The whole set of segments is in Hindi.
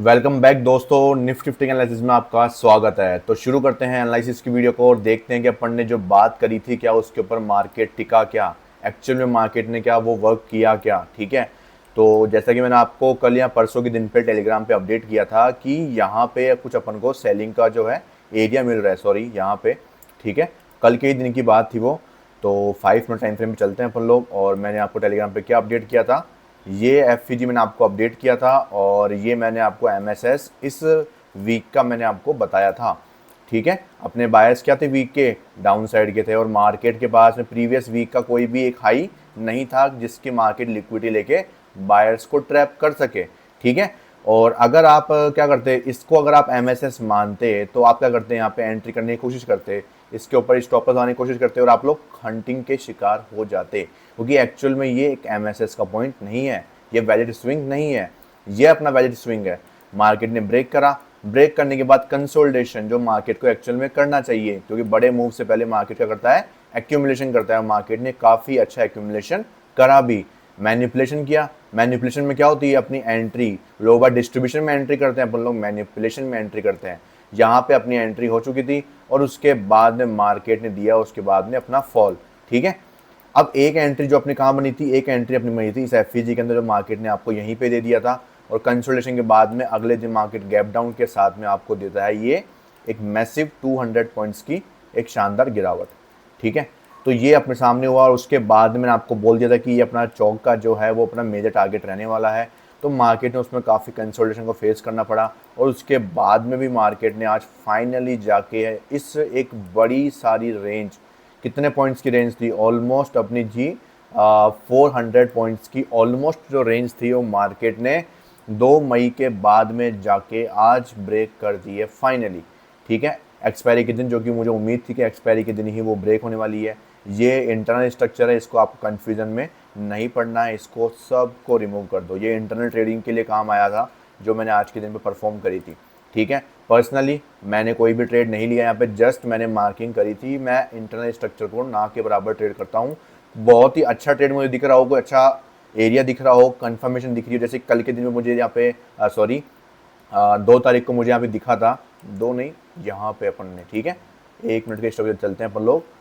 वेलकम बैक दोस्तों, निफ्टी फिफ्टी एनालिसिस में आपका स्वागत है। तो शुरू करते हैं एनालिसिस की वीडियो को और देखते हैं कि अपन ने जो बात करी थी क्या उसके ऊपर मार्केट टिका, क्या एक्चुअल में मार्केट ने क्या वो वर्क किया क्या। ठीक है, तो जैसा कि मैंने आपको कल या परसों के दिन पे टेलीग्राम पे अपडेट किया था कि यहाँ पे कुछ अपन को सेलिंग का जो है एरिया मिल रहा है, सॉरी यहाँ पे। ठीक है, कल के ही दिन की बात थी वो। तो 5 मिनट टाइम फ्रेम पे चलते हैं अपन लोग, और मैंने आपको टेलीग्राम पे क्या अपडेट किया था, ये एफपीजी मैंने आपको अपडेट किया था, और ये मैंने आपको एमएसएस इस वीक का मैंने आपको बताया था। ठीक है, अपने बायस क्या थे वीक के, डाउन साइड के थे, और मार्केट के पास में प्रीवियस वीक का कोई भी एक हाई नहीं था जिसकी मार्केट लिक्विडिटी लेके बायर्स को ट्रैप कर सके। ठीक है, और अगर आप क्या करते, इसको अगर आप एमएसएस मानते तो आप क्या करते, यहाँ पे एंट्री करने की कोशिश करते, इसके ऊपर स्टॉप लॉस आने की कोशिश करते और आप लोग हंटिंग के शिकार हो जाते, क्योंकि एक्चुअल में ये एक एमएसएस का पॉइंट नहीं है, ये वैलिड स्विंग नहीं है, ये अपना वैलिड स्विंग है। मार्केट ने ब्रेक करा, ब्रेक करने के बाद कंसोलिडेशन जो मार्केट को एक्चुअल में करना चाहिए, क्योंकि बड़े मूव से पहले मार्केट क्या करता है, एक्यूमुलेशन करता है। मार्केट ने काफ़ी अच्छा एक्यूमुलेशन करा भी, मैनिपुलेशन किया। मैनिपुलेशन में क्या होती है, अपनी एंट्री लोअर डिस्ट्रीब्यूशन में एंट्री करते हैं अपन लोग, मैनिपुलेशन में एंट्री करते हैं। यहाँ पे अपनी एंट्री हो चुकी थी और उसके बाद में मार्केट ने दिया उसके बाद में अपना फॉल। ठीक है, अब एक एंट्री जो अपनी कहाँ बनी थी, एक एंट्री अपनी बनी थी इस एफईजी के अंदर, जो मार्केट ने आपको यहीं पे दे दिया था, और कंसोलिडेशन के बाद में अगले दिन मार्केट गैप डाउन के साथ में आपको देता है ये एक मैसिव 200 पॉइंट्स की एक शानदार गिरावट। ठीक है, तो ये अपने सामने हुआ, और उसके बाद मैंने आपको बोल दिया था कि ये अपना चौक का जो है वो अपना मेजर टारगेट रहने वाला है। तो मार्केट ने उसमें काफ़ी कंसोलिडेशन को फेस करना पड़ा, और उसके बाद में भी मार्केट ने आज फाइनली जाके इस एक बड़ी सारी रेंज, कितने पॉइंट्स की रेंज थी, ऑलमोस्ट अपनी जी 400 पॉइंट्स की ऑलमोस्ट जो रेंज थी, वो मार्केट ने 2 मई के बाद में जाके आज ब्रेक कर दी है फाइनली। ठीक है, एक्सपायरी के दिन, जो कि मुझे उम्मीद थी कि एक्सपायरी के दिन ही वो ब्रेक होने वाली है। ये इंटरनल स्ट्रक्चर है, इसको आप कन्फ्यूजन में नहीं पड़ना है, इसको सबको रिमूव कर दो। ये इंटरनल ट्रेडिंग के लिए काम आया था जो मैंने आज के दिन पे परफॉर्म करी थी। ठीक है, पर्सनली मैंने कोई भी ट्रेड नहीं लिया यहाँ पे, जस्ट मैंने मार्किंग करी थी। मैं इंटरनल स्ट्रक्चर को ना के बराबर ट्रेड करता हूँ। बहुत ही अच्छा ट्रेड मुझे दिख रहा हो, कोई अच्छा एरिया दिख रहा हो, कंफर्मेशन दिख रही हो, जैसे कल के दिन में मुझे यहाँ पे सॉरी 2 तारीख को मुझे यहाँ पे दिखा था, दो नहीं यहाँ पे अपन ने, ठीक है 1 मिनट के स्टॉप चलते हैं अपन लोग।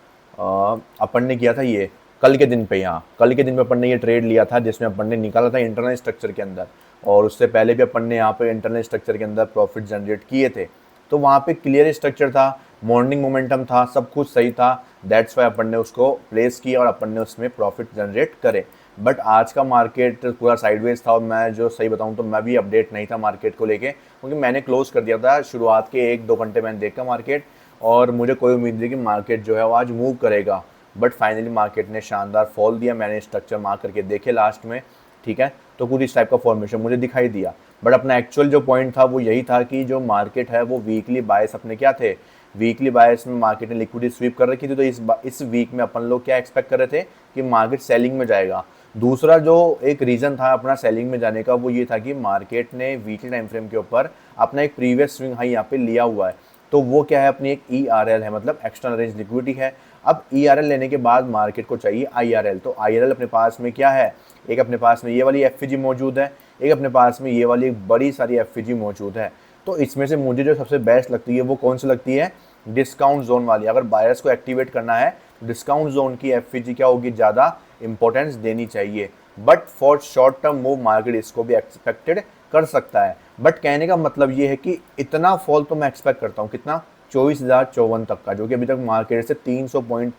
अपन ने किया था ये कल के दिन पे, यहाँ कल के दिन पे अपन ने ये ट्रेड लिया था जिसमें अपन ने निकाला था इंटरनल स्ट्रक्चर के अंदर, और उससे पहले भी अपन ने यहाँ पे इंटरनल स्ट्रक्चर के अंदर प्रॉफिट जनरेट किए थे। तो वहाँ पे क्लियर स्ट्रक्चर था, मॉर्निंग मोमेंटम था, सब कुछ सही था, दैट्स वाई अपन ने उसको प्लेस किया और अपन ने उसमें प्रॉफिट जनरेट करे। बट आज का मार्केट पूरा साइडवेज था, और मैं जो सही बताऊं तो मैं भी अपडेट नहीं था मार्केट को लेके, क्योंकि मैंने क्लोज कर दिया था शुरुआत के 1-2 घंटे मैंने देखा मार्केट, और मुझे कोई उम्मीद थी कि मार्केट जो है वो आज मूव करेगा। बट फाइनली मार्केट ने शानदार फॉल दिया, मैंने स्ट्रक्चर मार्क करके देखे लास्ट में। ठीक है, तो कुछ इस टाइप का फॉर्मेशन मुझे दिखाई दिया। बट अपना एक्चुअल जो पॉइंट था वो यही था कि जो मार्केट है वो वीकली बायस अपने क्या थे, वीकली बायस में मार्केट ने लिक्विडिटी स्वीप कर रखी थी। तो इस वीक में अपन लोग क्या एक्सपेक्ट कर रहे थे कि मार्केट सेलिंग में जाएगा। दूसरा जो एक रीज़न था अपना सेलिंग में जाने का, वो ये था कि मार्केट ने वीकली टाइम फ्रेम के ऊपर अपना एक प्रीवियस स्विंग हाई यहाँ पे लिया हुआ है। तो वो क्या है, अपनी एक ERL है, मतलब एक्सटर्नल रेंज लिक्विडिटी है। अब ERL लेने के बाद मार्केट को चाहिए IRL। तो IRL अपने पास में क्या है, एक अपने पास में ये वाली FVG मौजूद है, एक अपने पास में ये वाली एक बड़ी सारी FVG मौजूद है। तो इसमें से मुझे जो सबसे बेस्ट लगती है वो कौन सी लगती है, डिस्काउंट जोन वाली। अगर बायर्स को एक्टिवेट करना है, डिस्काउंट जोन की FVG क्या होगी, ज़्यादा इंपॉर्टेंस देनी चाहिए। But for short term move market इसको भी एक्सपेक्टेड कर सकता है। बट कहने का मतलब ये है कि इतना फॉल तो मैं एक्सपेक्ट करता हूँ, कितना, 24,054 तक का, जो कि अभी तक मार्केट से 300 पॉइंट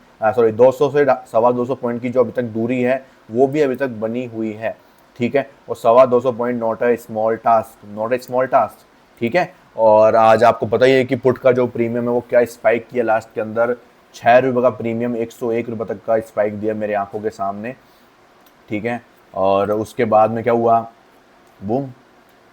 200 से 250 पॉइंट की जो अभी तक दूरी है वो भी अभी तक बनी हुई है। ठीक है, और 250 point not a small task, not a small task. ठीक है, और आज आपको पता ही है कि पुट का जो प्रीमियम है वो क्या स्पाइक किया लास्ट के अंदर, 6 रुपये का प्रीमियम 101 रुपये तक का स्पाइक दिया मेरे आंखों के सामने। ठीक है, और उसके बाद में क्या हुआ, बूम।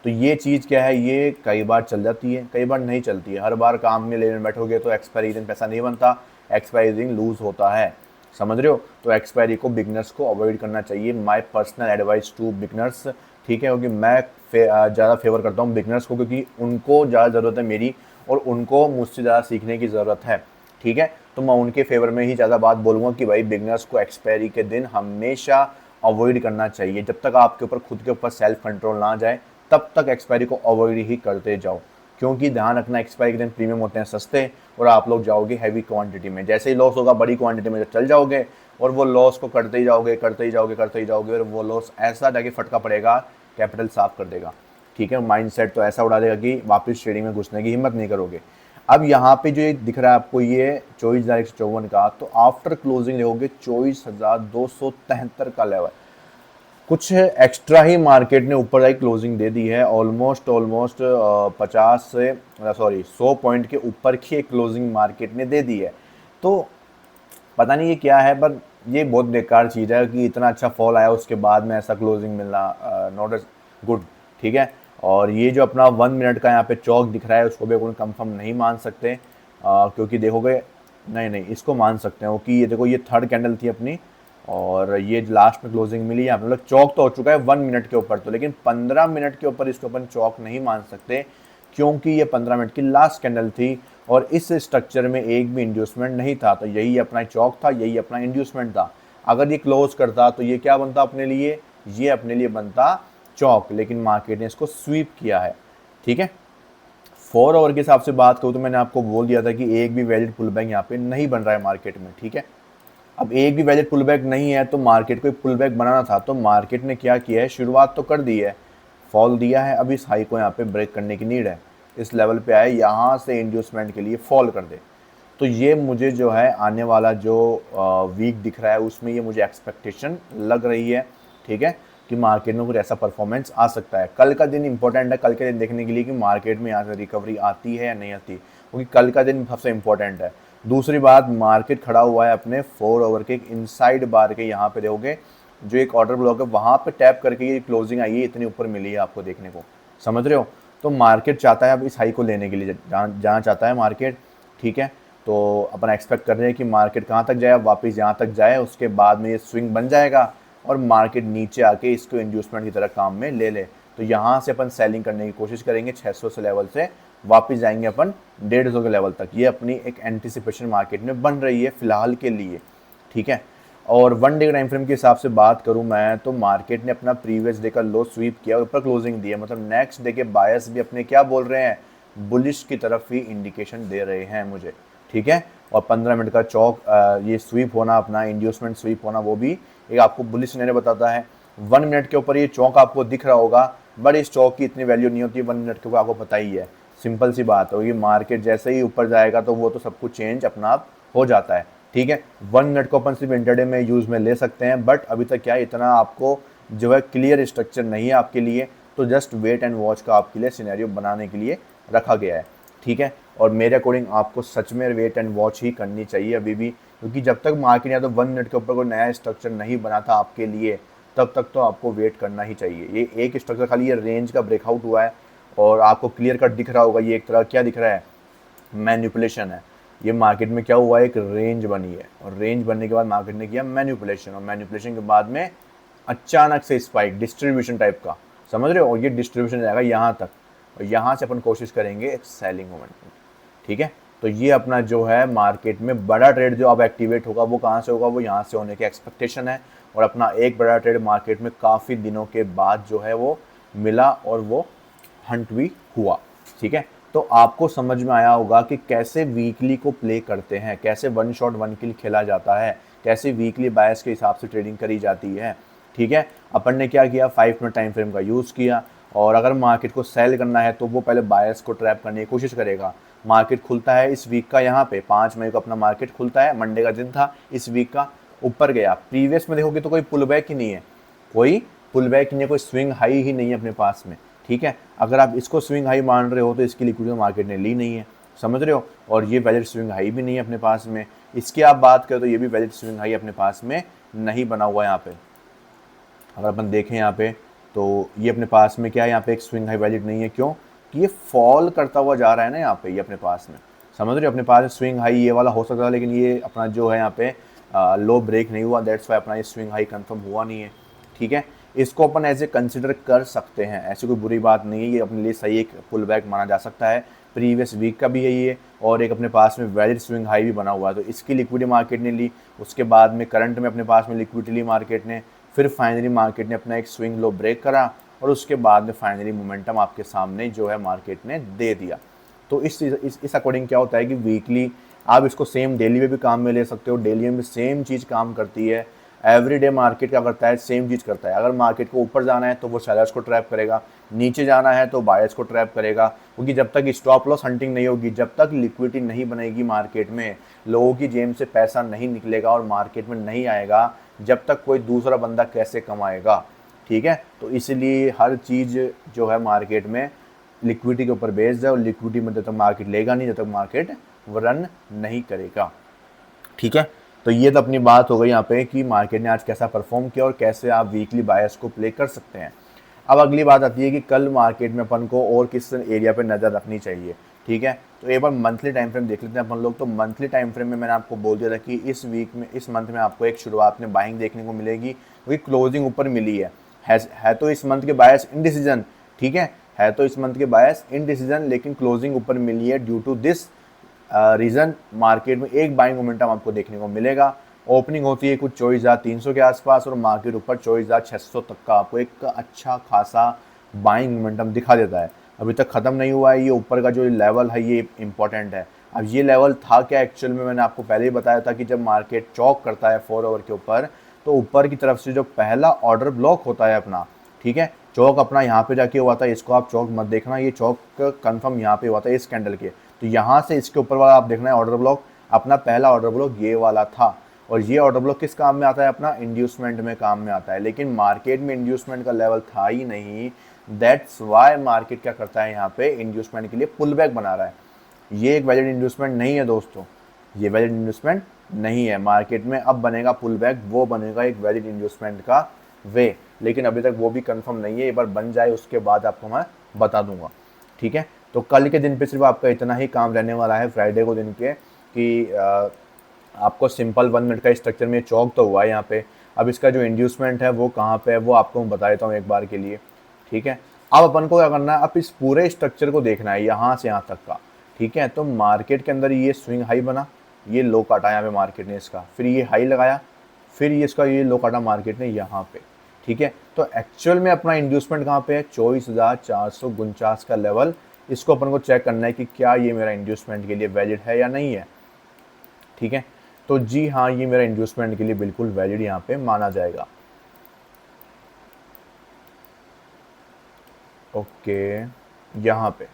तो ये चीज़ क्या है, ये कई बार चल जाती है, कई बार नहीं चलती है। हर बार काम में लेने बैठोगे तो एक्सपायरी दिन पैसा नहीं बनता, एक्सपायरी दिन लूज़ होता है, समझ रहे हो। तो एक्सपायरी को बिगनर्स को अवॉइड करना चाहिए, my personal advice to beginners. ठीक है, क्योंकि मैं ज़्यादा फेवर करता हूँ बिगनर्स को, क्योंकि उनको ज़्यादा ज़रूरत है मेरी, और उनको मुझसे ज़्यादा सीखने की ज़रूरत है। ठीक है, तो मैं उनके फेवर में ही ज़्यादा बात बोलूँगा कि भाई बिगनर्स को एक्सपायरी के दिन हमेशा अवॉइड करना चाहिए। जब तक आपके ऊपर खुद के ऊपर सेल्फ कंट्रोल ना जाए तब तक एक्सपायरी को अवॉइड ही करते जाओ, क्योंकि ध्यान रखना एक्सपायरी के दिन प्रीमियम होते हैं सस्ते और आप लोग जाओगे हैवी क्वांटिटी में। जैसे ही लॉस होगा बड़ी क्वांटिटी में चल जाओगे और वो लॉस को करते ही जाओगे करते ही जाओगे करते ही जाओगे, और वो लॉस ऐसा जाके फटका पड़ेगा, कैपिटल साफ कर देगा। ठीक है, माइंडसेट तो ऐसा उड़ा देगा कि वापस ट्रेडिंग में घुसने की हिम्मत नहीं करोगे। अब यहाँ पे जो ये दिख रहा है आपको ये 24,154 का, तो आफ्टर क्लोजिंग देखोगे 24,273 का लेवल, कुछ एक्स्ट्रा ही मार्केट ने ऊपर जाके क्लोजिंग दे दी है। ऑलमोस्ट 100 पॉइंट के ऊपर की क्लोजिंग मार्केट ने दे दी है। तो पता नहीं ये क्या है, पर ये बहुत बेकार चीज़ है कि इतना अच्छा फॉल आया उसके बाद में ऐसा क्लोजिंग मिलना नॉट एज गुड। ठीक है, और ये जो अपना 1 मिनट का यहाँ पे चौक दिख रहा है उसको भी अपन कंफर्म नहीं मान सकते, क्योंकि देखोगे नहीं इसको मान सकते हो कि ये देखो ये थर्ड कैंडल थी अपनी और ये लास्ट में क्लोजिंग मिली है, मतलब चौक तो हो चुका है 1 मिनट के ऊपर, तो लेकिन 15 मिनट के ऊपर इसको अपन चौक नहीं मान सकते, क्योंकि ये 15 मिनट की लास्ट कैंडल थी और इस स्ट्रक्चर में एक भी इंड्यूसमेंट नहीं था। तो यही अपना चौक था, यही अपना इंड्यूसमेंट था। अगर ये क्लोज करता तो ये क्या बनता अपने लिए, ये अपने लिए बनता चौक, लेकिन मार्केट ने इसको स्वीप किया है। ठीक है, 4 आवर के हिसाब से बात करूँ तो मैंने आपको बोल दिया था कि एक भी वैलिड पुल बैक यहाँ पे नहीं बन रहा है मार्केट में। ठीक है, अब एक भी वैलिड पुल बैक नहीं है तो मार्केट को पुल बैक बनाना था, तो मार्केट ने क्या किया है, शुरुआत तो कर दी है, फॉल दिया है, अब इस हाई को यहाँ पे ब्रेक करने की नीड है। इस लेवल पे आए, यहाँ से इंड्यूसमेंट के लिए फॉल कर दे, तो ये मुझे जो है आने वाला जो वीक दिख रहा है उसमें ये मुझे एक्सपेक्टेशन लग रही है। ठीक है, कि मार्केट में कुछ ऐसा परफॉर्मेंस आ सकता है। कल का दिन इंपॉर्टेंट है, कल के दिन देखने के लिए कि मार्केट में यहाँ से रिकवरी आती है या नहीं आती, क्योंकि कल का दिन सबसे इंपॉर्टेंट है। दूसरी बात, मार्केट खड़ा हुआ है अपने 4 ओवर के एक इनसाइड बार के, यहाँ पे देखोगे जो एक ऑर्डर ब्लॉक है वहाँ पे टैप करके ये क्लोजिंग आई है, इतनी ऊपर मिली है आपको देखने को, समझ रहे हो। तो मार्केट चाहता है अब इस हाई को लेने के लिए जाना चाहता है मार्केट। ठीक है, तो अपन एक्सपेक्ट कर रहे हैं कि मार्केट कहाँ तक जाए, वापस यहाँ तक जाए, उसके बाद में ये स्विंग बन जाएगा और मार्केट नीचे आके इसको इंड्यूसमेंट की तरह काम में ले ले। तो यहाँ से अपन सेलिंग करने की कोशिश करेंगे, 600 से लेवल से वापस जाएंगे अपन 150 के लेवल तक। ये अपनी एक एंटिसिपेशन मार्केट में बन रही है फिलहाल के लिए। ठीक है, और 1 डे टाइम फ्रेम के हिसाब से बात करूं मैं तो मार्केट ने अपना प्रीवियस डे का लो स्वीप किया, ऊपर क्लोजिंग दी है, मतलब नेक्स्ट डे के बायर्स भी अपने क्या बोल रहे हैं, बुलिश की तरफ ही इंडिकेशन दे रहे हैं मुझे। ठीक है, और 15 मिनट का चौक ये स्वीप होना, अपना इंड्यूसमेंट स्वीप होना, वो भी एक आपको बुलिश सिनेरियो बताता है। 1 मिनट के ऊपर ये चौक आपको दिख रहा होगा, बट इस चौक की इतनी वैल्यू नहीं होती 1 मिनट के ऊपर, आपको पता ही है। सिंपल सी बात होगी, मार्केट जैसे ही ऊपर जाएगा तो वो तो सब कुछ चेंज अपना आप हो जाता है। ठीक है, 1 मिनट को अपन सिर्फ इंटरडे में यूज़ में ले सकते हैं, बट अभी तक क्या इतना आपको जो है क्लियर स्ट्रक्चर नहीं है आपके लिए, तो जस्ट वेट एंड वॉच का आपके लिए सिनेरियो बनाने के लिए रखा गया है। ठीक है, और मेरे अकॉर्डिंग आपको सच में वेट एंड वॉच ही करनी चाहिए अभी भी, क्योंकि जब तक मार्केट या तो 1 मिनट के ऊपर कोई नया स्ट्रक्चर नहीं बना था आपके लिए, तब तक तो आपको वेट करना ही चाहिए। ये एक स्ट्रक्चर खाली ये रेंज का ब्रेकआउट हुआ है और आपको क्लियर कट दिख रहा होगा, ये एक तरह क्या दिख रहा है, मैनिपुलेशन है। ये मार्केट में क्या हुआ है, एक रेंज बनी है और रेंज बनने के बाद मार्केट ने किया मैनिपुलेशन, और मैनिपुलेशन के बाद में अचानक से स्पाइक, डिस्ट्रीब्यूशन टाइप का, समझ रहे हो, और ये डिस्ट्रीब्यूशन जाएगा यहाँ तक और यहाँ से अपन कोशिश करेंगे एक सेलिंग मोमेंट। ठीक है, तो ये अपना जो है मार्केट में बड़ा ट्रेड जो अब एक्टिवेट होगा वो कहाँ से होगा, वो यहाँ से होने की एक्सपेक्टेशन है। और अपना एक बड़ा ट्रेड मार्केट में काफ़ी दिनों के बाद जो है वो मिला और वो हंट भी हुआ। ठीक है, तो आपको समझ में आया होगा कि कैसे वीकली को प्ले करते हैं, कैसे 1 शॉट 1 किल खेला जाता है, कैसे वीकली बायस के हिसाब से ट्रेडिंग करी जाती है। ठीक है, अपन ने क्या किया, 5 मिनट टाइम फ्रेम का यूज़ किया, और अगर मार्केट को सेल करना है तो वो पहले बायस को ट्रैप करने की कोशिश करेगा। मार्केट खुलता है इस वीक का, यहाँ पे 5 मई को अपना मार्केट खुलता है, मंडे का दिन था इस वीक का, ऊपर गया। प्रीवियस में देखोगे तो कोई पुल बैक ही नहीं है, कोई पुल बैक नहीं है, कोई स्विंग हाई ही नहीं है अपने पास में। ठीक है, अगर आप इसको स्विंग हाई मान रहे हो तो इसकी लिक्विडिटी मार्केट ने ली नहीं है, समझ रहे हो, और ये वैलिड स्विंग हाई भी नहीं है अपने पास में। इसकी आप बात करें तो ये भी वैलिड स्विंग हाई अपने पास में नहीं बना हुआ है। यहाँ पे अगर अपन देखें यहाँ पे तो ये अपने पास में क्या है, यहाँ पे एक स्विंग हाई वैलिड नहीं है, क्यों कि ये फॉल करता हुआ जा रहा है ना यहाँ पे, ये अपने पास में, समझ रहे हो, अपने पास स्विंग हाई ये वाला हो सकता है, लेकिन ये अपना जो है यहाँ पे लो ब्रेक नहीं हुआ, दैट्स वाई अपना ये स्विंग हाई कंफर्म हुआ नहीं है। ठीक है, इसको अपन ऐसे कंसिडर कर सकते हैं, ऐसी कोई बुरी बात नहीं है, ये अपने लिए सही एक पुल बैक माना जा सकता है। प्रीवियस वीक का भी है ये, और एक अपने पास में वैलिड स्विंग हाई भी बना हुआ है, तो इसकी लिक्विडिटी मार्केट ने ली, उसके बाद में करंट में अपने पास में लिक्विडिटी ली मार्केट ने, फिर फाइनली मार्केट ने अपना एक स्विंग लो ब्रेक करा और उसके बाद में फाइनली मोमेंटम आपके सामने जो है मार्केट ने दे दिया। तो इस अकॉर्डिंग क्या होता है कि वीकली आप इसको सेम डेली में भी काम में ले सकते हो, डेली में भी सेम चीज़ काम करती है। एवरीडे मार्केट क्या करता है, सेम चीज़ करता है। अगर मार्केट को ऊपर जाना है तो वो सेलर्स को ट्रैप करेगा, नीचे जाना है तो बायर्स को ट्रैप करेगा, क्योंकि जब तक स्टॉप लॉस हंटिंग नहीं होगी, जब तक लिक्विडिटी नहीं बनेगी मार्केट में, लोगों की जेब से पैसा नहीं निकलेगा और मार्केट में नहीं आएगा, जब तक कोई दूसरा बंदा कैसे कमाएगा। ठीक है, तो इसलिए हर चीज़ जो है मार्केट में लिक्विडिटी के ऊपर बेस्ड है, और लिक्विडिटी में जब तक मार्केट लेगा नहीं, जब तक मार्केट रन नहीं करेगा। ठीक है, तो ये तो अपनी बात हो गई यहाँ पे कि मार्केट ने आज कैसा परफॉर्म किया और कैसे आप वीकली बायर्स को प्ले कर सकते हैं। अब अगली बात आती है कि कल मार्केट में अपन को और किस एरिया पे नज़र रखनी चाहिए। ठीक है, तो एक बार मंथली टाइम फ्रेम देख लेते हैं अपन लोग। तो मंथली टाइम फ्रेम में मैंने आपको बोल दिया था कि इस वीक में, इस मंथ में आपको एक शुरुआत में बाइंग देखने को मिलेगी, क्योंकि क्लोजिंग ऊपर मिली है तो इस मंथ के बायर्स इनडिसीजन। ठीक है तो इस मंथ के बायर्स इनडिसीजन, लेकिन क्लोजिंग ऊपर मिली है। Due to this reason market में एक बाइंग मोमेंटम आपको देखने को मिलेगा। ओपनिंग होती है कुछ 24,300 के आसपास और मार्केट ऊपर 24,600 तक का आपको एक अच्छा खासा बाइंग मोमेंटम दिखा देता है। अभी तक ख़त्म नहीं हुआ है, ये ऊपर का जो लेवल है ये इंपॉर्टेंट है। अब ये लेवल था क्या एक्चुअल में, मैंने आपको पहले ही बताया था कि जब मार्केट चौक करता है 4 आवर के ऊपर, तो ऊपर की तरफ से जो पहला ऑर्डर ब्लॉक होता है अपना, ठीक है, चौक अपना यहाँ पे जाके हुआ था, इसको आप चौक मत देखना, ये चौक कंफर्म यहाँ पे हुआ था इस कैंडल के। तो यहाँ से इसके ऊपर वाला आप देखना है ऑर्डर ब्लॉक, अपना पहला ऑर्डर ब्लॉक ये वाला था। और ये ऑर्डर ब्लॉक किस काम में आता है, अपना इंड्यूसमेंट में काम में आता है। लेकिन मार्केट में इंड्यूसमेंट का लेवल था ही नहीं, दैट्स वाई मार्केट क्या करता है, यहाँ पे इंड्यूसमेंट के लिए पुल बैक बना रहा है। ये एक वैलिड इंड्यूसमेंट नहीं है दोस्तों, ये वैलिड इंड्यूसमेंट नहीं है। मार्केट में अब बनेगा पुल बैक, वो बनेगा एक वैलिड इंड्यूसमेंट का वे, लेकिन अभी तक वो भी कंफर्म नहीं है। एक बार बन जाए उसके बाद आपको मैं बता दूंगा। ठीक है, तो कल के दिन पे सिर्फ आपका इतना ही काम रहने वाला है, फ्राइडे को दिन के, कि आपको सिंपल 1 मिनट का स्ट्रक्चर में चौक तो हुआ है यहाँ पे। अब इसका जो इंड्यूसमेंट है वो कहाँ पे है वो आपको मैं बता देता हूँ एक बार के लिए। ठीक है, अब अपन को क्या करना है, अब इस पूरे स्ट्रक्चर को देखना है यहाँ से यहाँ तक का। ठीक है, तो मार्केट के अंदर ये स्विंग हाई बना, ये लो काटा यहाँ पे मार्केट ने इसका, फिर ये हाई लगाया, फिर ये इसका ये लो काटा मार्केट ने यहाँ पे। ठीक है, तो एक्चुअल में अपना इंड्यूसमेंट कहाँ पे है, 24,449 का लेवल। इसको अपन को चेक करना है कि क्या ये मेरा इंड्यूसमेंट के लिए वैलिड है या नहीं है। ठीक है, तो जी हाँ, ये मेरा इंड्यूसमेंट के लिए बिल्कुल वैलिड यहाँ पे माना जाएगा। ओके, यहाँ पे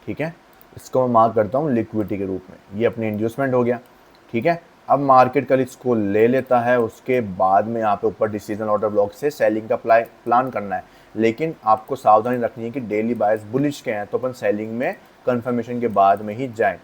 ठीक है, इसको मैं मार्क करता हूँ लिक्विडिटी के रूप में, ये अपनी इंड्यूसमेंट हो गया। ठीक है, अब मार्केट कल इसको ले लेता है, उसके बाद में यहाँ पे ऊपर डिसीजन ऑर्डर ब्लॉक से सेलिंग का प्लान करना है। लेकिन आपको सावधानी रखनी है कि डेली बायर्स बुलिश के हैं, तो अपन सेलिंग में कंफर्मेशन के बाद में ही जाएं।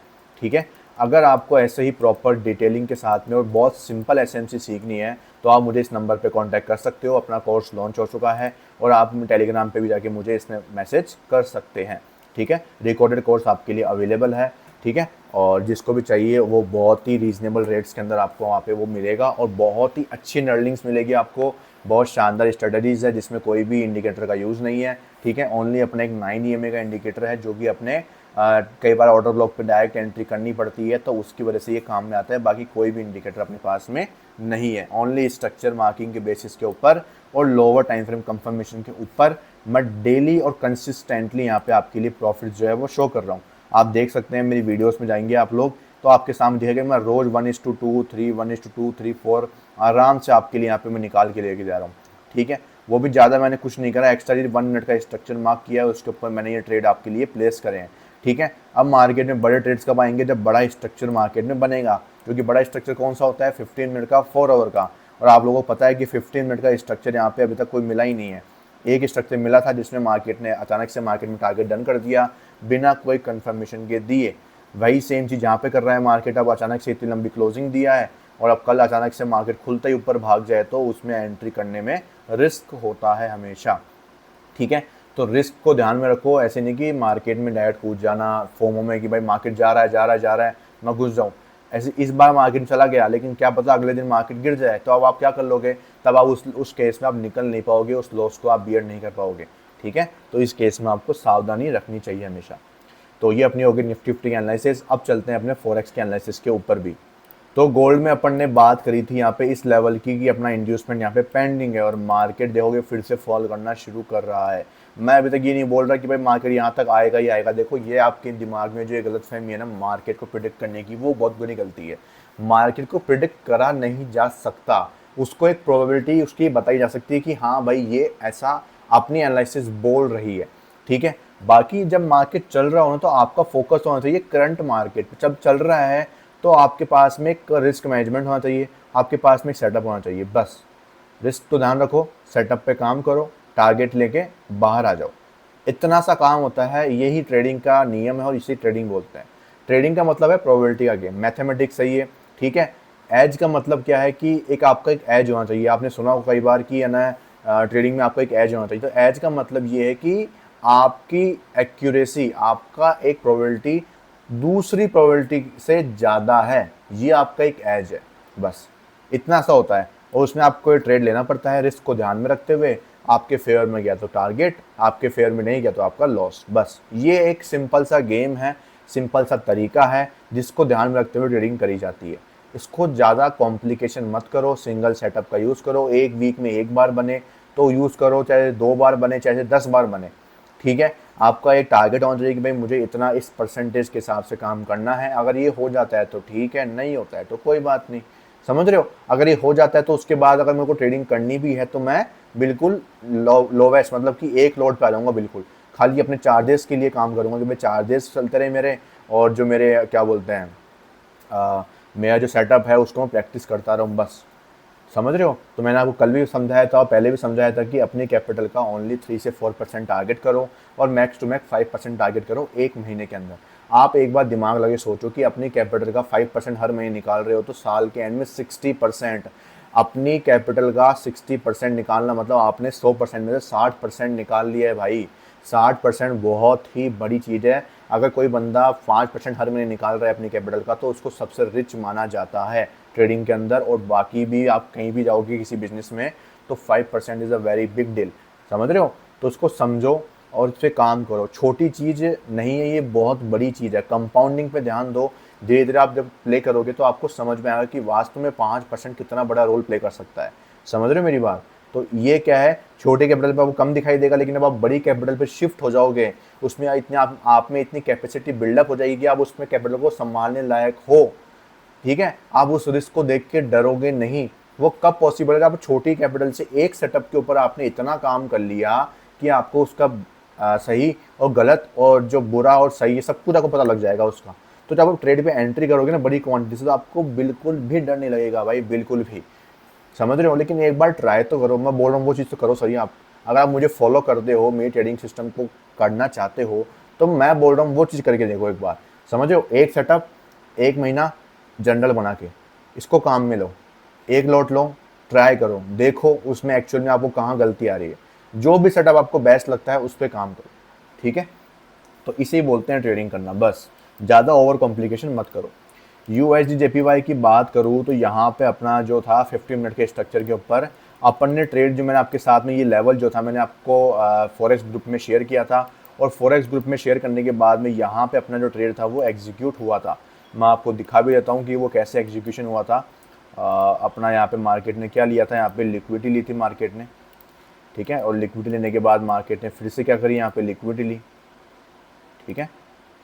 ठीक है, अगर आपको ऐसे ही प्रॉपर डिटेलिंग के साथ में और बहुत सिंपल एसएमसी सीखनी है, तो आप मुझे इस नंबर पे कांटेक्ट कर सकते हो। अपना कोर्स लॉन्च हो चुका है और आप टेलीग्राम पे भी जाके मुझे इसमें मैसेज कर सकते हैं। ठीक है, रिकॉर्डेड कोर्स आपके लिए अवेलेबल है। ठीक है, और जिसको भी चाहिए वो बहुत ही रीजनेबल रेट्स के अंदर आपको वहाँ पे वो मिलेगा, और बहुत ही अच्छी अर्निंग्स मिलेगी आपको। बहुत शानदार स्ट्रेटजीज है जिसमें कोई भी इंडिकेटर का यूज़ नहीं है। ठीक है, ओनली अपने एक 9 EMA का इंडिकेटर है, जो कि अपने कई बार ऑर्डर ब्लॉक पे डायरेक्ट एंट्री करनी पड़ती है, तो उसकी वजह से ये काम में आता है। बाकी कोई भी इंडिकेटर अपने पास में नहीं है, ओनली स्ट्रक्चर मार्किंग के बेसिस के ऊपर और लोअर टाइम फ्रेम कंफर्मेशन के ऊपर मैं डेली और कंसिस्टेंटली यहाँ पे आपके लिए प्रॉफिट जो है वो शो कर रहा हूँ। आप देख सकते हैं, मेरी वीडियोस में जाएंगे आप लोग तो आपके सामने दिखेगा, मैं रोज़ 1:2, 3, 1:2, 3, 4 आराम से आपके लिए यहाँ पे मैं निकाल के लेके जा रहा हूँ। ठीक है, वो भी ज़्यादा मैंने कुछ नहीं करा, एक्स्ट्रा 1 मिनट का स्ट्रक्चर मार्क किया है, उसके ऊपर मैंने ये ट्रेड आपके लिए प्लेस करे हैं। ठीक है, अब मार्केट में बड़े ट्रेड्स कब आएंगे, जब बड़ा स्ट्रक्चर मार्केट में बनेगा। क्योंकि बड़ा स्ट्रक्चर कौन सा होता है, 15 मिनट का 4 आवर का, और आप लोगों को पता है कि 15 मिनट का स्ट्रक्चर यहाँ पे अभी तक कोई मिला ही नहीं है। एक स्ट्रक्चर मिला था जिसमें मार्केट ने अचानक से मार्केट में टारगेट डन कर दिया बिना कोई कंफर्मेशन के दिए। वही सेम चीज़ यहाँ पे कर रहा है मार्केट। अब अचानक से इतनी लंबी क्लोजिंग दिया है और अब कल अचानक से मार्केट खुलते ही ऊपर भाग जाए तो उसमें एंट्री करने में रिस्क होता है हमेशा। ठीक है, तो रिस्क को ध्यान में रखो। ऐसे नहीं कि मार्केट में डायरेक्ट कूद जाना फोमो में कि भाई मार्केट जा रहा है मैं घुस जाऊँ। ऐसे इस बार मार्केट चला गया, लेकिन क्या पता अगले दिन मार्केट गिर जाए, तो अब आप क्या कर लोगे, तब आप उस केस में आप निकल नहीं पाओगे, उस लॉस को आप बियर नहीं कर पाओगे। ठीक है, तो इस केस में आपको सावधानी रखनी चाहिए हमेशा। तो ये अपनी होगी निफ्टी 50 की एनालिसिस। अब चलते हैं अपने फॉरेक्स के एनालिसिस के ऊपर भी। तो गोल्ड में अपन ने बात करी थी यहाँ पे इस लेवल की कि अपना इंड्यूसमेंट यहाँ पे पेंडिंग है और मार्केट देखोगे फिर से फॉल करना शुरू कर रहा है। मैं अभी तक ये नहीं बोल रहा कि भाई मार्केट यहाँ तक आएगा ही आएगा। देखो ये आपके दिमाग में जो ये गलतफहमी है ना मार्केट को प्रिडिक्ट करने की, वो बहुत बड़ी गलती है। मार्केट को प्रिडिक्ट करा नहीं जा सकता, उसको एक प्रोबेबिलिटी उसकी बताई जा सकती है कि हाँ भाई ये ऐसा अपनी एनालिसिस बोल रही है, ठीक है। बाकी जब मार्केट चल रहा हो ना तो आपका फोकस होना चाहिए करंट मार्केट पे। जब चल रहा है तो आपके पास में एक रिस्क मैनेजमेंट होना चाहिए, आपके पास में एक सेटअप होना चाहिए, बस। रिस्क तो ध्यान रखो, सेटअप पे काम करो, टारगेट लेके बाहर आ जाओ, इतना सा काम होता है। यही ट्रेडिंग का नियम है और इसी ट्रेडिंग बोलते हैं। ट्रेडिंग का मतलब है प्रोबेबिलिटी का गेम, मैथमेटिक्स सही है, ठीक है। एज का मतलब क्या है कि एक आपका एक एज होना चाहिए। आपने सुना हो कई बार कि है ना ट्रेडिंग में आपको एक एज होना चाहिए। तो एज का मतलब ये है कि आपकी एक्यूरेसी, आपका एक प्रोबेबिलिटी दूसरी प्रोबेबिलिटी से ज़्यादा है, ये आपका एक एज है, बस इतना सा होता है। और उसमें आपको ट्रेड लेना पड़ता है रिस्क को ध्यान में रखते हुए। आपके फेवर में गया तो टारगेट, आपके फेवर में नहीं गया तो आपका लॉस, बस। ये एक सिंपल सा गेम है, सिंपल सा तरीका है जिसको ध्यान में रखते हुए ट्रेडिंग करी जाती है। इसको ज़्यादा कॉम्प्लिकेशन मत करो, सिंगल सेटअप का यूज़ करो। एक वीक में एक बार बने तो यूज़ करो, चाहे 2 बार बने चाहे 10 बार बने, ठीक है। आपका एक टारगेट होना चाहिए कि भाई मुझे इतना इस परसेंटेज के हिसाब से काम करना है। अगर ये हो जाता है तो ठीक है, नहीं होता है तो कोई बात नहीं, समझ रहे हो। अगर ये हो जाता है तो उसके बाद अगर मेरे को ट्रेडिंग करनी भी है तो मैं बिल्कुल लोवेस्ट मतलब कि एक लोड पे आ जाऊँगा, बिल्कुल खाली अपने चार्जेस के लिए काम करूँगा कि भाई चार्जेस चलते रहे मेरे, और जो मेरे क्या बोलते हैं मेरा जो सेटअप है उसको मैं प्रैक्टिस करता रहूँ, बस। समझ रहे हो। तो मैंने आपको कल भी समझाया था और पहले भी समझाया था कि अपनी कैपिटल का ओनली 3 से 4% टारगेट करो और मैक्स टू मैक्स 5% टारगेट करो एक महीने के अंदर। आप एक बार दिमाग लगे सोचो कि अपनी कैपिटल का 5% हर महीने निकाल रहे हो तो साल के एंड में 60%, अपनी कैपिटल का 60% निकालना मतलब आपने 100% में से 60% निकाल लिया है भाई। 60% बहुत ही बड़ी चीज़ है। अगर कोई बंदा 5% हर महीने निकाल रहा है अपनी कैपिटल का तो उसको सबसे रिच माना जाता है ट्रेडिंग के अंदर। और बाकी भी आप कहीं भी जाओगे किसी बिजनेस में तो 5% is a very big deal, समझ रहे हो। तो उसको समझो और उस पर काम करो। छोटी चीज़ नहीं है ये, बहुत बड़ी चीज़ है। कंपाउंडिंग पे ध्यान दो, धीरे धीरे आप जब प्ले करोगे तो आपको समझ में आएगा कि वास्तव में 5% कितना बड़ा रोल प्ले कर सकता है। समझ रहे हो मेरी बात। तो ये क्या है, छोटे कैपिटल पे आपको कम दिखाई देगा, लेकिन अब आप बड़ी कैपिटल पे शिफ्ट हो जाओगे उसमें इतने आप में इतनी कैपेसिटी बिल्डअप हो जाएगी कि आप उसमें कैपिटल को संभालने लायक हो, ठीक है। आप उस रिस्क को देख के डरोगे नहीं। वो कब पॉसिबल है, आप छोटी कैपिटल से एक सेटअप के ऊपर आपने इतना काम कर लिया कि आपको उसका सही और गलत और जो बुरा और सही है सब कुछ आपको पता लग जाएगा उसका। तो जब आप ट्रेड पे एंट्री करोगे ना बड़ी क्वांटिटी से तो आपको बिल्कुल भी डर नहीं लगेगा भाई, बिल्कुल भी। समझ रहे हो। लेकिन एक बार ट्राई तो करो, मैं बोल रहा हूँ वो चीज़ तो करो सही। आप अगर आप मुझे फॉलो करते हो, मेरी ट्रेडिंग सिस्टम को करना चाहते हो तो मैं बोल रहा हूँ वो चीज़ करके देखो एक बार। समझ रहे हो, एक सेटअप, एक महीना जनरल बना के इसको काम में लो, एक लॉट लो, ट्राई करो, देखो उसमें एक्चुअल में आपको कहाँ गलती आ रही है। जो भी सेटअप आपको बेस्ट लगता है उस पर काम करो, ठीक है। तो इसे ही बोलते हैं ट्रेडिंग करना, बस। ज़्यादा ओवर कॉम्प्लिकेशन मत करो। USD JPY की बात करूँ तो यहाँ पे अपना जो था 50 मिनट के स्ट्रक्चर के ऊपर अपन ने ट्रेड, जो मैंने आपके साथ में ये लेवल जो था मैंने आपको फॉरेक्स ग्रुप में शेयर किया था, और फॉरेक्स ग्रुप में शेयर करने के बाद में यहाँ पे अपना जो ट्रेड था वो एग्जीक्यूट हुआ था। मैं आपको दिखा भी देता हूँ कि वो कैसे एग्जीक्यूशन हुआ था। अपना यहाँ पे मार्केट ने क्या लिया था, यहाँ पे लिक्विडिटी ली थी मार्केट ने, ठीक है। और लिक्विडिटी लेने के बाद मार्केट ने फिर से क्या करी, यहाँ पे लिक्विडिटी ली, ठीक है।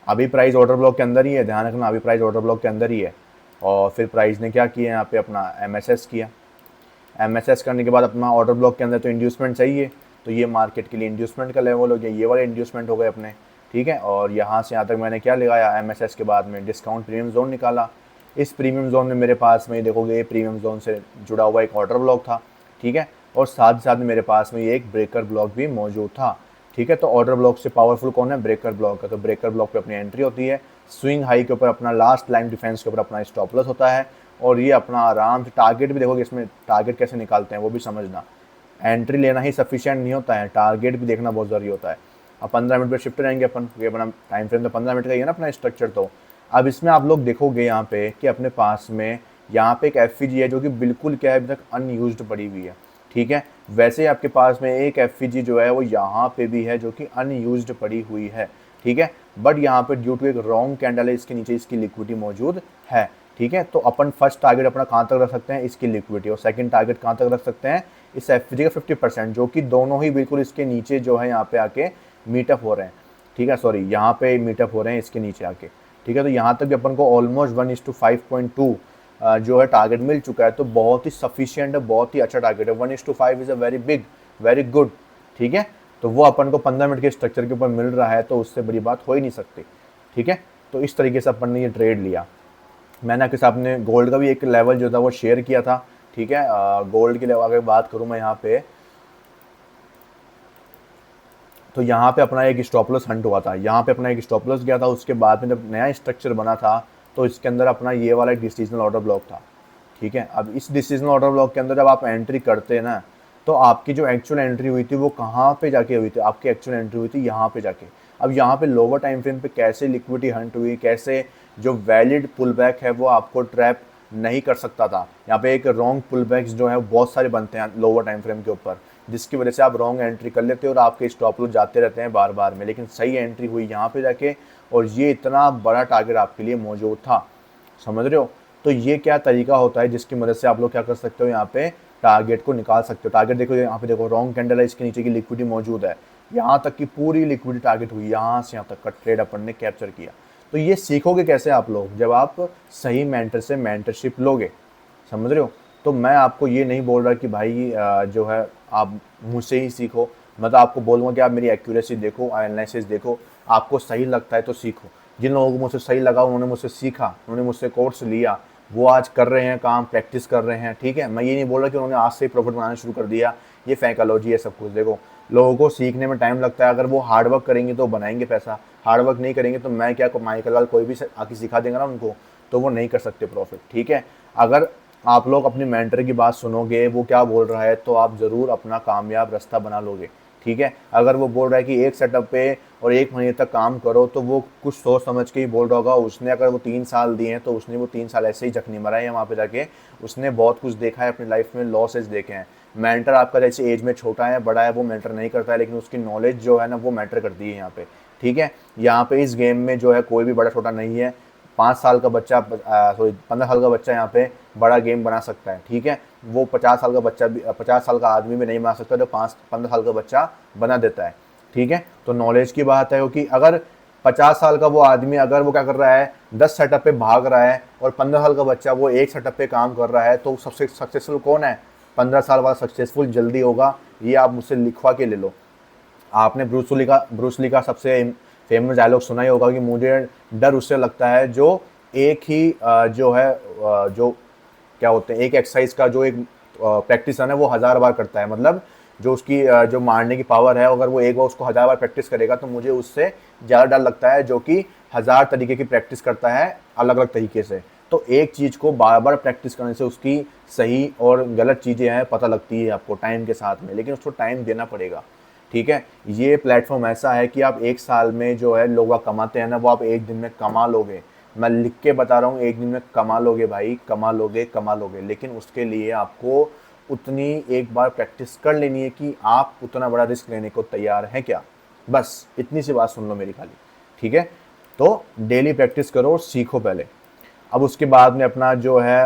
अभी प्राइस ऑर्डर ब्लॉक के अंदर ही है, ध्यान रखना, अभी प्राइस ऑर्डर ब्लॉक के अंदर ही है। और फिर प्राइस ने क्या किया, यहाँ पे अपना MSS किया। MSS करने के बाद अपना ऑर्डर ब्लॉक के अंदर तो इंड्यूसमेंट चाहिए, तो ये मार्केट के लिए इंड्यूसमेंट का लेवल हो गया, ये वाले इंड्यूसमेंट हो गए अपने, ठीक है। और यहाँ से यहाँ तक मैंने क्या लगाया, MSS के बाद में डिस्काउंट प्रीमियम जोन निकाला। इस प्रीमियम जोन में मेरे पास में देखोगे ये प्रीमियम जोन से जुड़ा हुआ एक ऑर्डर ब्लॉक था, ठीक है। और साथ ही साथ में मेरे पास में ये एक ब्रेकर ब्लॉक भी मौजूद था, ठीक है। तो ऑर्डर ब्लॉक से पावरफुल कौन है, ब्रेकर ब्लॉक है। तो ब्रेकर ब्लॉक पे अपनी एंट्री होती है, स्विंग हाई के ऊपर अपना लास्ट लाइन डिफेंस के ऊपर अपना स्टॉप लॉस होता है, और ये अपना आराम से टारगेट भी देखोगे, इसमें टारगेट कैसे निकालते हैं वो भी समझना। एंट्री लेना ही सफिशिएंट नहीं होता है, टारगेट भी देखना बहुत ज़रूरी होता है। अब 15 मिनट पर शिफ्ट रहेंगे अपन, ये अपना टाइम फ्रेम तो 15 मिनट का ही है ना अपना स्ट्रक्चर। तो अब इसमें आप लोग देखोगे यहाँ पे कि अपने पास में यहाँ पे एक FVG है जो कि बिल्कुल क्या है अभी तक अनयूज्ड पड़ी हुई है, ठीक है। वैसे आपके पास में एक FVG जो है वो यहाँ पे भी है जो कि अनयूज्ड पड़ी हुई है, ठीक है। बट यहाँ पे ड्यू टू एक रॉन्ग कैंडल है इसके नीचे इसकी लिक्विडिटी मौजूद है, ठीक है। तो अपन फर्स्ट टारगेट अपना कहाँ तक रख सकते हैं, इसकी लिक्विडिटी, और सेकंड टारगेट कहाँ तक रख सकते हैं, इस एफजी का 50%, जो कि दोनों ही बिल्कुल इसके नीचे जो है यहाँ पे आके मीटअप हो रहे हैं, ठीक है, सॉरी यहाँ पे मीटअप हो रहे हैं इसके नीचे आके, ठीक है। तो यहाँ तक भी अपन को ऑलमोस्ट 1:5.2 जो है टारगेट मिल चुका है, तो बहुत ही सफिशियंट है, बहुत ही अच्छा टारगेट है। 1:5 is a very big, very good, ठीक है। तो वो अपन को 15 मिनट के स्ट्रक्चर के ऊपर मिल रहा है, तो उससे बड़ी बात हो ही नहीं सकती, ठीक है। तो इस तरीके से अपन ने ये ट्रेड लिया। मैंने आपके सामने गोल्ड का भी एक लेवल जो था वो शेयर किया था, ठीक है। गोल्ड के लेवल अगर बात करूँ मैं यहाँ पे, तो यहाँ पे अपना एक स्टॉप लॉस हंट हुआ था, यहाँ पे अपना एक स्टॉप लॉस गया था। उसके बाद में जब नया स्ट्रक्चर बना था तो इसके अंदर अपना ये वाला एक डिसीजनल ऑर्डर ब्लॉक था, ठीक है। अब इस डिसीजनल ऑर्डर ब्लॉक के अंदर जब आप एंट्री करते हैं ना, तो आपकी जो एक्चुअल एंट्री हुई थी वो कहाँ पे जाके हुई थी, आपकी एक्चुअल एंट्री हुई थी यहाँ पे जाके। अब यहाँ पे लोअर टाइम फ्रेम पे कैसे लिक्विडिटी हंट हुई, कैसे जो वैलिड पुल बैक है वो आपको ट्रैप नहीं कर सकता था। यहाँ पे एक रॉन्ग पुल बैक्स जो है बहुत सारे बनते हैं लोअर टाइम फ्रेम के ऊपर, जिसकी वजह से आप रॉन्ग एंट्री कर लेते हो और आपके स्टॉप लॉस जाते रहते हैं बार बार में। लेकिन सही एंट्री हुई यहाँ पे जाके, और ये इतना बड़ा टारगेट आपके लिए मौजूद था, समझ रहे हो। तो ये क्या तरीका होता है जिसकी मदद से आप लोग क्या कर सकते हो, यहाँ पे टारगेट को निकाल सकते हो। टारगेट देखो यहाँ पे, देखो रॉन्ग कैंडल है, इसके नीचे की लिक्विडिटी मौजूद है, यहाँ तक की पूरी लिक्विडिटी टारगेट हुई, यहाँ से यहाँ तक का ट्रेड अपन ने कैप्चर किया। तो ये सीखोगे कैसे आप लोग, जब आप सही मेंटर से मेंटरशिप लोगे, समझ रहे हो। तो मैं आपको ये नहीं बोल रहा कि भाई जो है आप मुझसे ही सीखो, मैं तो आपको बोलूँगा कि आप मेरी एक्यूरेसी देखो, एनालिसिस देखो, आपको सही लगता है तो सीखो। जिन लोगों को मुझसे सही लगा उन्होंने मुझसे सीखा, उन्होंने मुझसे कोर्स लिया, वो आज कर रहे हैं काम, प्रैक्टिस कर रहे हैं, ठीक है। मैं ये नहीं बोल रहा कि उन्होंने आज से ही प्रॉफिट बनाना शुरू कर दिया, ये फैंकोलॉजी है सब कुछ। देखो लोगों को सीखने में टाइम लगता है, अगर वो हार्ड वर्क करेंगे तो बनाएंगे पैसा, हार्ड वर्क नहीं करेंगे तो मैं क्या, माइकल लाल कोई भी आके सिखा देगा ना उनको, तो वो नहीं कर सकते प्रॉफिट, ठीक है। अगर आप लोग अपने मेंटर की बात सुनोगे, वो क्या बोल रहा है, तो आप ज़रूर अपना कामयाब रास्ता बना लोगे, ठीक है। अगर वो बोल रहा है कि एक सेटअप पे और 1 महीने तक काम करो, तो वो कुछ सोच समझ के ही बोल रहा होगा। उसने अगर वो 3 साल दिए हैं तो उसने वो 3 साल ऐसे ही जखनी मरा है वहाँ पे जाके, उसने बहुत कुछ देखा है अपनी लाइफ में, लॉसेज देखे हैं। मेंटर आपका जैसे एज में छोटा है बड़ा है वो मैटर नहीं करता है, लेकिन उसकी नॉलेज जो है ना वो मैटर करती है यहाँ पे, ठीक है। यहाँ पे इस गेम में जो है कोई भी बड़ा छोटा नहीं है। 5 साल का बच्चा, सॉरी 15 साल का बच्चा यहाँ पे बड़ा गेम बना सकता है, ठीक है। वो 50 साल का बच्चा भी, 50 साल का आदमी भी नहीं बना सकता, तो 15 साल का बच्चा बना देता है, ठीक है। तो नॉलेज की बात है कि अगर 50 साल का वो आदमी, अगर वो क्या कर रहा है 10 सेटअप पे भाग रहा है, और 15 साल का बच्चा वो एक सेटअप पे काम कर रहा है, तो सबसे सक्सेसफुल कौन है, 15 साल वाला सक्सेसफुल जल्दी होगा। ये आप मुझसे लिखवा के ले लो। आपने ब्रूस ली का सबसे फेमस डायलॉग सुना ही होगा कि मुझे डर उससे लगता है जो एक ही जो है जो क्या होते हैं, एक एक्सरसाइज का जो एक प्रैक्टिस है ना वो 1000 बार करता है, मतलब जो उसकी जो मारने की पावर है, अगर वो एक बार उसको 1000 बार प्रैक्टिस करेगा, तो मुझे उससे ज़्यादा डर लगता है जो कि 1000 तरीके की प्रैक्टिस करता है अलग अलग तरीके से। तो एक चीज़ को बार बार प्रैक्टिस करने से उसकी सही और गलत चीज़ें हैं पता लगती है आपको टाइम के साथ में, लेकिन उसको टाइम देना पड़ेगा, ठीक है। ये प्लेटफॉर्म ऐसा है कि आप 1 साल में जो है लोग कमाते हैं ना, वो आप 1 दिन में कमा लोगे। मैं लिख के बता रहा हूँ, 1 दिन में कमा लोगे भाई, कमा लोगे। लेकिन उसके लिए आपको उतनी एक बार प्रैक्टिस कर लेनी है कि आप उतना बड़ा रिस्क लेने को तैयार हैं क्या, बस इतनी सी बात सुन लो मेरी खाली, ठीक है। तो डेली प्रैक्टिस करो और सीखो पहले। अब उसके बाद में अपना जो है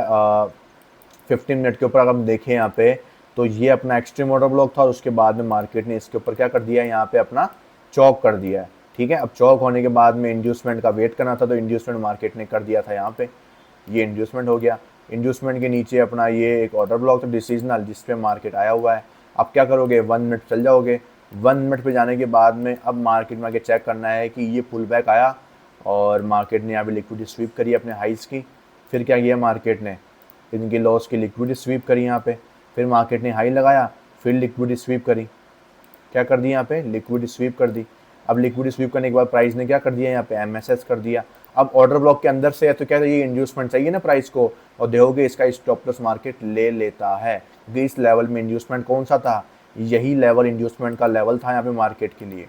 15 मिनट के ऊपर अगर हम देखें यहाँ पे, तो ये अपना एक्सट्रीम ऑर्डर ब्लॉक था, और उसके बाद में मार्केट ने इसके ऊपर क्या कर दिया है, यहाँ पे अपना चौक कर दिया है, ठीक है। अब चौक होने के बाद में इंड्यूसमेंट का वेट करना था, तो इंड्यूसमेंट मार्केट ने कर दिया था यहाँ पे, ये इंड्यूसमेंट हो गया। इंड्यूसमेंट के नीचे अपना ये एक ऑर्डर ब्लॉक था डिसीजनल, जिस पे मार्केट आया हुआ है। अब क्या करोगे, 1 मिनट चल जाओगे। 1 मिनट पे जाने के बाद में अब मार्केट में आके चेक करना है कि ये पुल बैक आया, और मार्केट ने यहाँ पे लिक्विडिटी स्वीप करी अपने हाइस की। फिर क्या किया मार्केट ने, इनकी लॉस की लिक्विडिटी स्वीप करी यहाँ पे। फिर मार्केट ने हाई लगाया, फिर लिक्विडिटी स्वीप करी, क्या कर दी यहाँ पे, लिक्विडिटी स्वीप कर दी। अब लिक्विडिटी स्वीप करने के बाद प्राइस ने क्या कर दिया, यहाँ पे एमएसएस कर दिया। अब ऑर्डर ब्लॉक के अंदर से है तो क्या ये इंड्यूसमेंट चाहिए ना प्राइस को, और देखोगे इसका स्टॉप लॉस मार्केट ले लेता है, क्योंकि इस लेवल में इंड्यूसमेंट कौन सा था, यही लेवल इंड्यूसमेंट का लेवल था यहाँ पे मार्केट के लिए,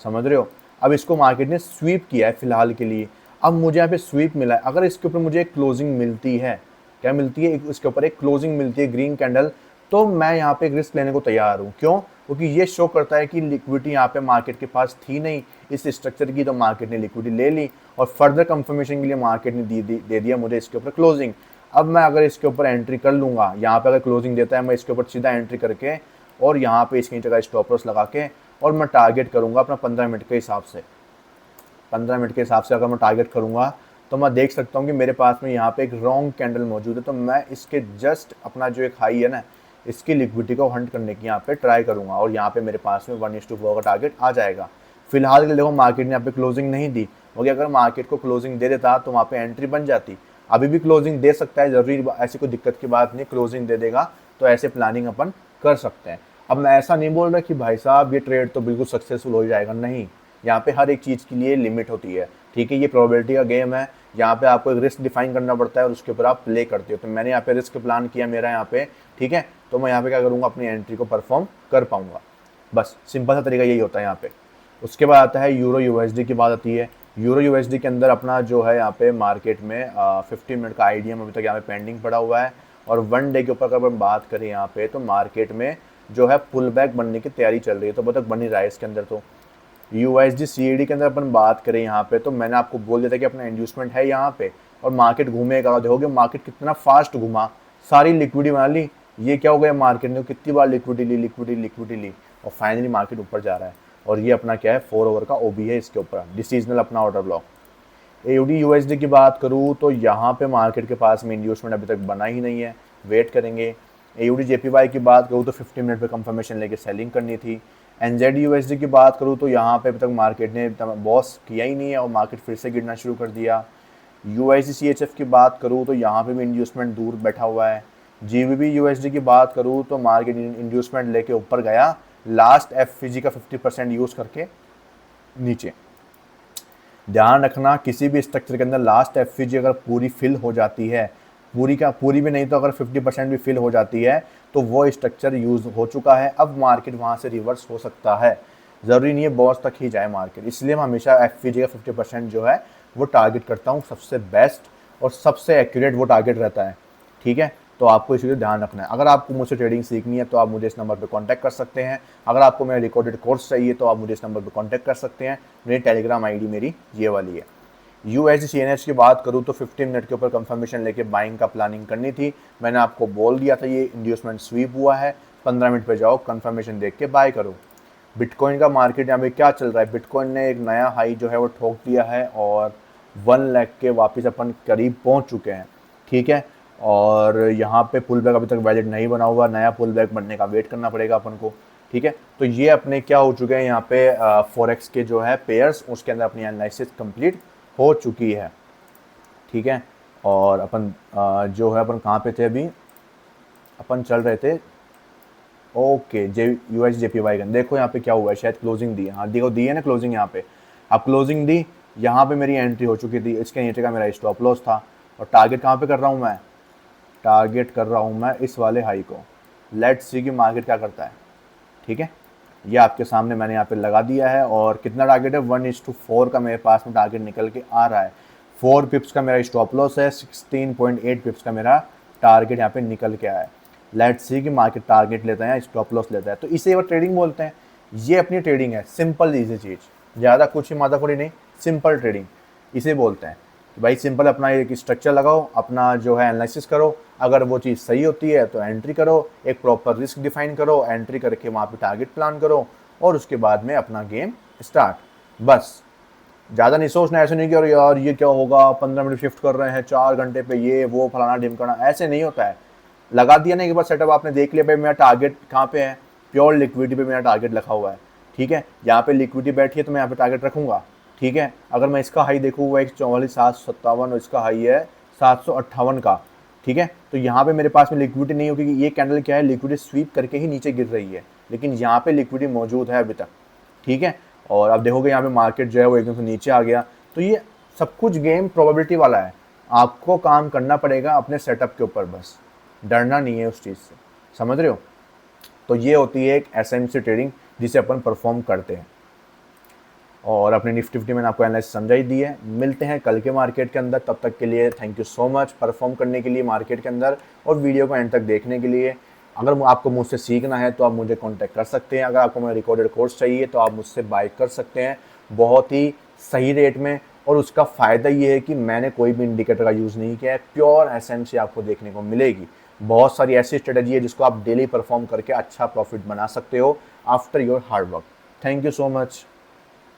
समझ रहे हो। अब इसको मार्केट ने स्वीप किया है फिलहाल के लिए। अब मुझे यहाँ पे स्वीप मिला है, अगर इसके ऊपर मुझे एक क्लोजिंग मिलती है, क्या मिलती है, इसके ऊपर एक क्लोजिंग मिलती है ग्रीन कैंडल, तो मैं यहाँ पे एक रिस्क लेने को तैयार हूँ। क्यों, क्योंकि ये शो करता है कि लिक्विडिटी यहाँ पे मार्केट के पास थी नहीं इस स्ट्रक्चर की, तो मार्केट ने लिक्विडिटी ले ली और फर्दर कंफर्मेशन के लिए मार्केट ने दे दिया मुझे इसके ऊपर क्लोजिंग। अब मैं अगर इसके ऊपर एंट्री कर लूँगा, यहाँ पे अगर क्लोजिंग देता है मैं इसके ऊपर सीधा एंट्री करके और यहाँ पे इसकी जगह स्टॉप लॉस लगा के और मैं टारगेट करूँगा अपना 15 मिनट के हिसाब से। 15 मिनट के हिसाब से अगर मैं टारगेट करूँगा तो मैं देख सकता हूँ कि मेरे पास में यहाँ पे एक रॉन्ग कैंडल मौजूद है, तो मैं इसके जस्ट अपना जो एक हाई है ना इसकी लिक्विडिटी को हंट करने की यहाँ पे ट्राई करूँगा और यहाँ पे मेरे पास में 1:4 का टारगेट आ जाएगा। फिलहाल के लिए देखो मार्केट ने यहाँ पे क्लोजिंग नहीं दी, क्योंकि अगर मार्केट को क्लोजिंग दे देता तो वहाँ पे एंट्री बन जाती। अभी भी क्लोजिंग दे सकता है, जरूरी ऐसी कोई दिक्कत की बात नहीं, क्लोजिंग दे देगा तो ऐसे प्लानिंग अपन कर सकते हैं। अब मैं ऐसा नहीं बोल रहा कि भाई साहब ये ट्रेड तो बिल्कुल सक्सेसफुल हो जाएगा, नहीं, यहाँ पे हर एक चीज़ के लिए लिमिट होती है, ठीक है। ये प्रोबेबिलिटी का गेम है, यहाँ पे आपको एक रिस्क डिफाइन करना पड़ता है और उसके ऊपर आप प्ले करते हो। तो मैंने यहाँ पे रिस्क प्लान किया मेरा यहाँ पे, ठीक है, तो मैं यहाँ पे क्या करूँगा, अपनी एंट्री को परफॉर्म कर पाऊँगा। बस सिंपल सा तरीका यही होता है यहाँ पे। उसके बाद आता है यूरो यूएसडी की बात आती है। यूरो यूएसडी के अंदर अपना जो है यहाँ पे मार्केट में 15 मिनट का आईडीएम अभी तक यहाँ पे पेंडिंग पड़ा हुआ है और 1 डे के ऊपर अगर हम बात करें यहाँ पे तो मार्केट में जो है पुल बैक बनने की तैयारी चल रही है, तो अब तक बन ही रहा है इसके अंदर। तो यूएसडी सीएडी के अंदर अपन बात करें यहाँ पे तो मैंने आपको बोल दिया था कि अपना इंड्यूसमेंट है यहाँ पे और मार्केट घूमेगा, देखोगे मार्केट कितना फास्ट घूमा, सारी लिक्विडिटी बना ली। ये क्या हो गया, मार्केट ने कितनी बार लिक्विडिटी ली और फाइनली मार्केट ऊपर जा रहा है। और ये अपना क्या है, 4 ओवर का ओबी है इसके ऊपर, डिसीजनल अपना ऑर्डर ब्लॉक। एयूडी यूएसडी की बात करूँ तो यहाँ पे मार्केट के पास में इंड्यूसमेंट अभी तक बना ही नहीं है, वेट करेंगे। एयूडी जेपीवाई की बात करूँ तो 50 मिनट पे कंफर्मेशन लेके सेलिंग करनी थी। एनजेड यूएसडी की बात करूँ तो यहाँ पे अभी तक मार्केट ने बॉस किया ही नहीं है और मार्केट फिर से गिरना शुरू कर दिया। यूआईसी सीएचएफ की बात करूँ तो यहाँ पे भी इंड्यूसमेंट दूर बैठा हुआ है। जीबीबी यूएसडी की बात करूँ तो मार्केट इंड्यूसमेंट लेके ऊपर गया, लास्ट एफवीजी का 50% यूज़ करके नीचे। ध्यान रखना किसी भी स्ट्रक्चर के अंदर लास्ट एफवीजी अगर पूरी फिल हो जाती है, पूरी भी नहीं तो अगर 50% भी फिल हो जाती है तो वो स्ट्रक्चर यूज़ हो चुका है, अब मार्केट वहाँ से रिवर्स हो सकता है, ज़रूरी नहीं है बॉस तक ही जाए मार्केट। इसलिए मैं हमेशा एफवीजी का 50% जो है वो टारगेट करता हूँ, सबसे बेस्ट और सबसे एक्यूरेट वो टारगेट रहता है, ठीक है। तो आपको इसीलिए ध्यान रखना है। अगर आपको मुझसे ट्रेडिंग सीखनी है तो आप मुझे इस नंबर पे कांटेक्ट कर सकते हैं। अगर आपको मेरा रिकॉर्डेड कोर्स चाहिए तो आप मुझे इस नंबर पे कांटेक्ट कर सकते हैं। मेरी टेलीग्राम आईडी मेरी ये वाली है। यूएसडी की बात करूँ तो 15 मिनट के ऊपर कंफर्मेशन लेके बाइंग का प्लानिंग करनी थी। मैंने आपको बोल दिया था ये इंड्यूसमेंट स्वीप हुआ है, 15 मिनट पे जाओ, कंफर्मेशन देख के बाय करो। बिटकॉइन का मार्केट यहाँ पे क्या चल रहा है, बिटकॉइन ने एक नया हाई जो है वो ठोक दिया है और 1 लाख के वापस अपन करीब पहुँच चुके हैं, ठीक है। और यहाँ पे पुल बैक अभी तक वैलिड नहीं बना हुआ, नया पुल बैक बनने का वेट करना पड़ेगा अपन को, ठीक है। तो ये अपने क्या हो चुके हैं यहाँ पे फॉरेक्स के जो है पेयर्स, उसके अंदर अपनी एनालिसिस कंप्लीट हो चुकी है, ठीक है। और अपन जो है अपन कहाँ पे थे अभी, अपन चल रहे थे ओके यूएस जेपीवाई का। देखो यहाँ पे क्या हुआ है, शायद क्लोजिंग दी है, हाँ देखो दी है ना क्लोजिंग यहाँ पे। अब क्लोजिंग दी, यहाँ पे मेरी एंट्री हो चुकी थी, इसके नीचे का मेरा स्टॉप लॉस था और टारगेट कहाँ पे कर रहा हूँ मैं, टारगेट कर रहा हूँ मैं इस वाले हाई को। लेट्स सी कि मार्केट क्या करता है, ठीक है। ये आपके सामने मैंने यहाँ पे लगा दिया है और कितना टारगेट है, 1:4 का मेरे पास में टारगेट निकल के आ रहा है। 4 पिप्स का मेरा स्टॉप लॉस है, 16.8 पिप्स का मेरा टारगेट यहाँ पे निकल के आया है। लेट्स सी कि मार्केट टारगेट लेता है, स्टॉप लॉस लेता है, तो इसे वो ट्रेडिंग बोलते हैं। ये अपनी ट्रेडिंग है, सिंपल ईजी चीज़, ज़्यादा कुछ ही माथाफोड़ी नहीं, सिंपल ट्रेडिंग इसे बोलते हैं। भाई सिंपल अपना एक स्ट्रक्चर लगाओ, अपना जो है एनालिसिस करो, अगर वो चीज़ सही होती है तो एंट्री करो, एक प्रॉपर रिस्क डिफाइन करो, एंट्री करके वहाँ पे टारगेट प्लान करो और उसके बाद में अपना गेम स्टार्ट। बस ज़्यादा नहीं सोचना, ऐसे नहीं कि और यार ये क्या होगा, 15 मिनट शिफ्ट कर रहे हैं 4 घंटे पे, ये वो फलाना ढिमकाना, ऐसे नहीं होता है। लगा दिया ना एक बार सेटअप, आपने देख लिया भाई मेरा टारगेट कहाँ पे है, प्योर लिक्विडिटी पे मेरा टारगेट लिखा हुआ है, ठीक है। यहाँ पे लिक्विडिटी बैठी है तो मैं यहाँ पे टारगेट रखूँगा, ठीक है। अगर मैं इसका हाई देखूँ वो 144,757 और इसका हाई है 758 का, ठीक है। तो यहाँ पे मेरे पास में लिक्विडिटी नहीं होगी, ये कैंडल क्या है, लिक्विडिटी स्वीप करके ही नीचे गिर रही है, लेकिन यहाँ पे लिक्विडिटी मौजूद है अभी तक, ठीक है। और अब देखोगे यहाँ पे मार्केट जो है वो एकदम से नीचे आ गया। तो ये सब कुछ गेम प्रोबेबिलिटी वाला है, आपको काम करना पड़ेगा अपने सेटअप के ऊपर, बस डरना नहीं है उस चीज़ से, समझ रहे हो। तो ये होती है एक एसएमसी ट्रेडिंग जिसे अपन परफॉर्म करते हैं। और अपने निफ्टी 50 मैंने आपको एनालिसिस समझा ही दी है। मिलते हैं कल के मार्केट के अंदर, तब तक के लिए thank you so much perform करने के लिए मार्केट के अंदर और वीडियो को एंड तक देखने के लिए। अगर आपको मुझसे सीखना है तो आप मुझे कांटेक्ट कर सकते हैं। अगर आपको मेरा रिकॉर्डेड कोर्स चाहिए तो आप मुझसे बाय कर सकते हैं बहुत ही सही रेट में। और उसका फ़ायदा ये है कि मैंने कोई भी इंडिकेटर का यूज़ नहीं किया है, प्योर एसेंसी आपको देखने को मिलेगी। बहुत सारी ऐसी स्ट्रेटजी है जिसको आप डेली परफॉर्म करके अच्छा प्रॉफिट बना सकते हो after your hard work. Thank you so much.